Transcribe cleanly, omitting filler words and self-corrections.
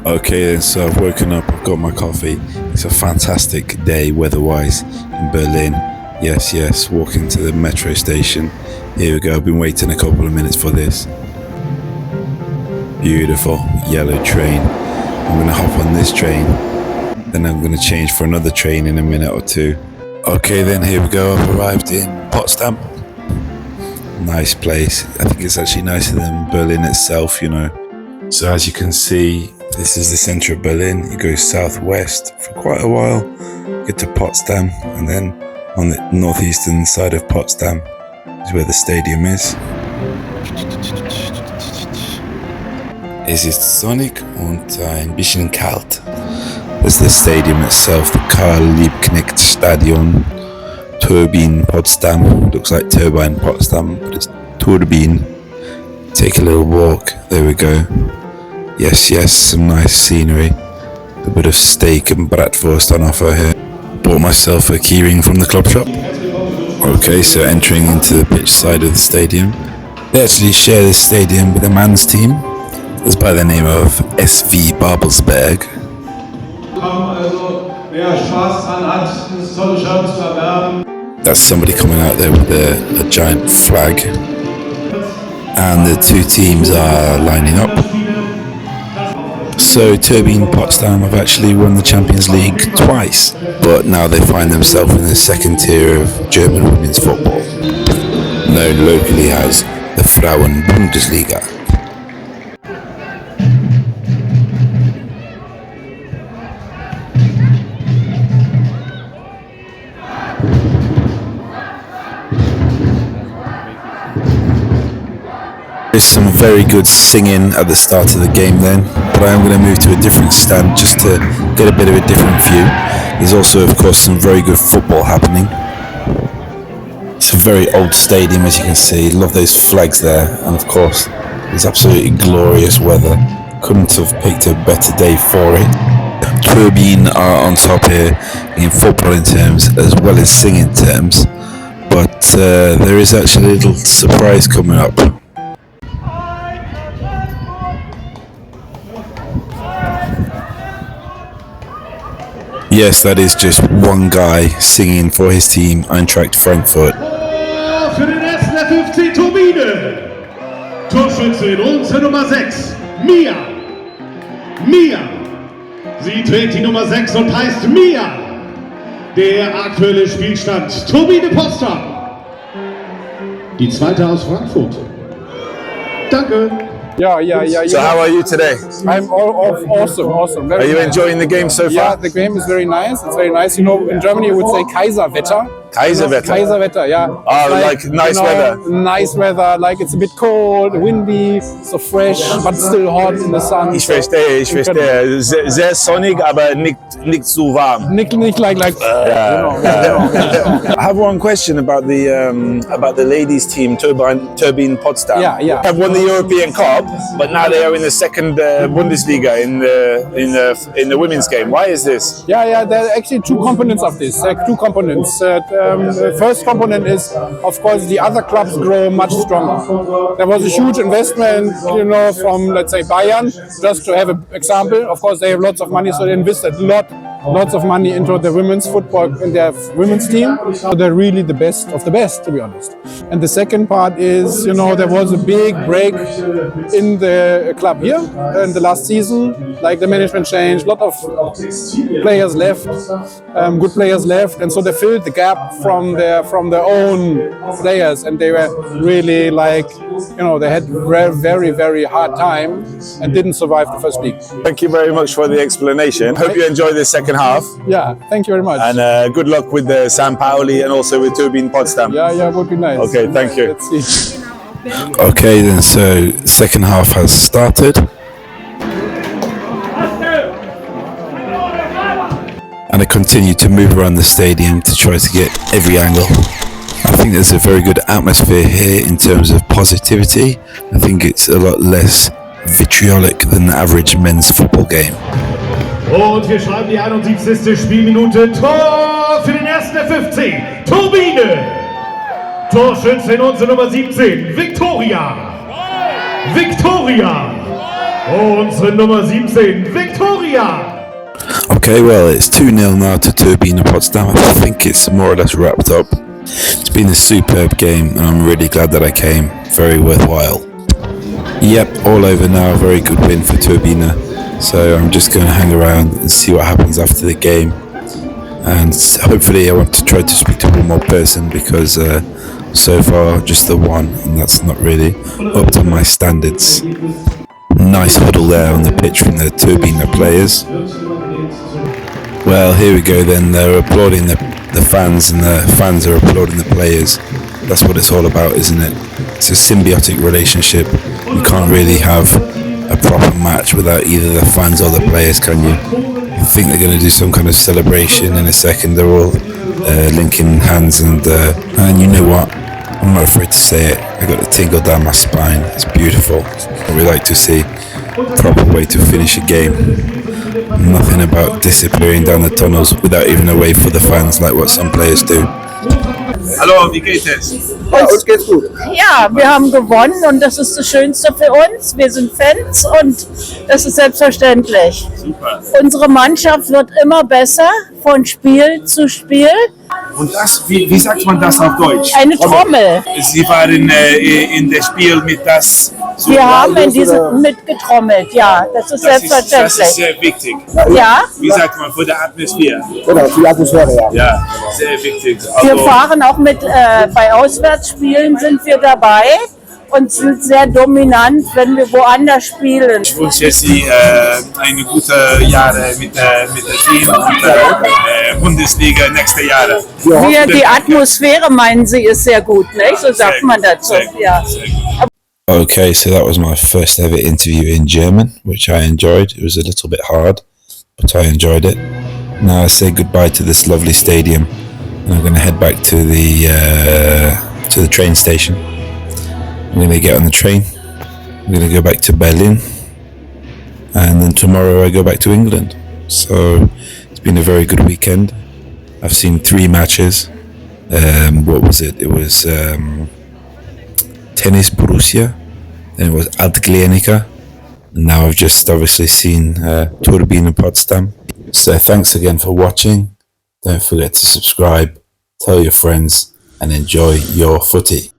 Okay then, so I've woken up, I've got my coffee. It's a fantastic day weather-wise in Berlin. Yes, walking to the metro station. Here we go, I've been waiting a couple of minutes for this. Beautiful yellow train. I'm gonna hop on this train, then I'm gonna change for another train in a minute or two. Okay then, here we go, I've arrived in Potsdam. Nice place. I think it's actually nicer than Berlin itself, you know. So as you can see, this is the center of Berlin. You go southwest for quite a while, get to Potsdam, and then on the northeastern side of Potsdam is where the stadium is. Es ist sonnig und ein bisschen kalt. There's the stadium itself, the Karl-Liebknecht-Stadion, Turbine Potsdam. Looks like Turbine Potsdam, but it's Turbine. Take a little walk. There we go. Yes, some nice scenery. A bit of steak and bratwurst on offer here. Bought myself a keyring from the club shop. Okay, so entering into the pitch side of the stadium. They actually share this stadium with a man's team. It's by the name of SV Babelsberg. That's somebody coming out there with a giant flag. And the two teams are lining up. So Turbine Potsdam have actually won the Champions League twice, but now they find themselves in the second tier of German women's football, known locally as the Frauen Bundesliga. There's some very good singing at the start of the game then, but I am going to move to a different stand just to get a bit of a different view. There's also, of course, some very good football happening. It's a very old stadium, as you can see. Love those flags there, and of course, it's absolutely glorious weather. Couldn't have picked a better day for it. Turbine are on top here in footballing terms as well as singing terms, but there is actually a little surprise coming up. Yes, that is just one guy singing for his team, Eintracht Frankfurt. Für den ersten FC Turbine. Torschützin, unsere Nummer 6, Mia. Sie trägt die Nummer 6 und heißt Mia. Der aktuelle Spielstand, Turbine Potsdam. Die zweite aus Frankfurt. Danke. Yeah. So how are you today? I'm awesome. Are you enjoying the game so far? Yeah, the game is very nice. It's very nice. You know, in Germany you would say Kaiserwetter. Kaiserwetter, yeah. Oh, like nice weather. Nice weather. Like it's a bit cold, windy, so fresh, but still hot in the sun. Ich verstehe. Sehr sonnig, aber nicht zu warm. Nicht like. I have one question about the ladies team, Turbine Potsdam. Yeah. Have won the European Cup, but now they are in the second Bundesliga in the women's game. Why is this? Yeah. There are actually two components of this. Two components. The first component is, of course, the other clubs grow much stronger. There was a huge investment, from, let's say, Bayern, just to have an example. Of course, they have lots of money, so they invested lots of money into the women's football in their women's team. So they're really the best of the best, to be honest. And the second part is, there was a big break in the club here in the last season. Like the management changed, a lot of players left, good players left, and so they filled the gap from their own players, and they were really they had very, very hard time and didn't survive the first league. Thank you very much for the explanation. Hope you enjoy the second half. Yeah, thank you very much. And good luck with the St. Pauli and also with Turbine Potsdam. Yeah, would be nice. Okay, thank you. Let's see. Okay then, so second half has started. And I continue to move around the stadium to try to get every angle. I think there's a very good atmosphere here in terms of positivity. I think it's a lot less vitriolic than the average men's football game. Und wir schreiben die 71. Spielminute. Tor für den ersten FC Turbine. Torschützin unsere Nummer 17, Victoria. Unsere Nummer 17, Victoria. Okay, well, it's 2-0 now to Turbine Potsdam. I think it's more or less wrapped up. It's been a superb game, and I'm really glad that I came. Very worthwhile. Yep, all over now. Very good win for Turbine. So I'm just going to hang around and see what happens after the game. And hopefully I want to try to speak to one more person, because so far just the one, and that's not really up to my standards. Nice huddle there on the pitch from the Turbine players. Well, here we go then. They're applauding the fans, and the fans are applauding the players. That's what it's all about, isn't it? It's a symbiotic relationship. You can't really have a proper match without either the fans or the players, can you? I think they're going to do some kind of celebration in a second. They're all linking hands, and you know what? I'm not afraid to say it. I got the tingle down my spine. It's beautiful. What we like to see. Proper way to finish a game. Nothing about disappearing down the tunnels without even a wave for the fans like what some players do. Hallo, wie geht es? Ja, uns geht's gut. Ja, wir haben gewonnen und das ist das Schönste für uns. Wir sind Fans und das ist selbstverständlich. Super. Unsere Mannschaft wird immer besser von Spiel zu Spiel. Und das, wie sagt man das auf Deutsch? Eine Trommel. Sie waren in das Spiel mit das. So Wir haben in diesem mitgetrommelt, ja, das ist das selbstverständlich. ist sehr wichtig. Ja, Wie sagt man, für die Atmosphäre? Genau, die Atmosphäre, ja. Ja, sehr wichtig. wir fahren auch mit, bei Auswärtsspielen sind wir dabei und sind sehr dominant, wenn wir woanders spielen. Ich wünsche Sie eine gute Jahre mit dem Team und Bundesliga nächste Jahre. Die Atmosphäre, meinen Sie, ist sehr gut, nicht? So sagt man dazu, ja. Okay, so that was my first ever interview in German, which I enjoyed. It was a little bit hard, but I enjoyed it. Now I say goodbye to this lovely stadium, and I'm going to head back to the train station. I'm going to get on the train. I'm going to go back to Berlin, and then tomorrow I go back to England. So it's been a very good weekend. I've seen 3 matches. What was it? It was Tennis Borussia, then it was Altkliniker, and now I've just obviously seen Turbine Potsdam. So thanks again for watching. Don't forget to subscribe, tell your friends, and enjoy your footy.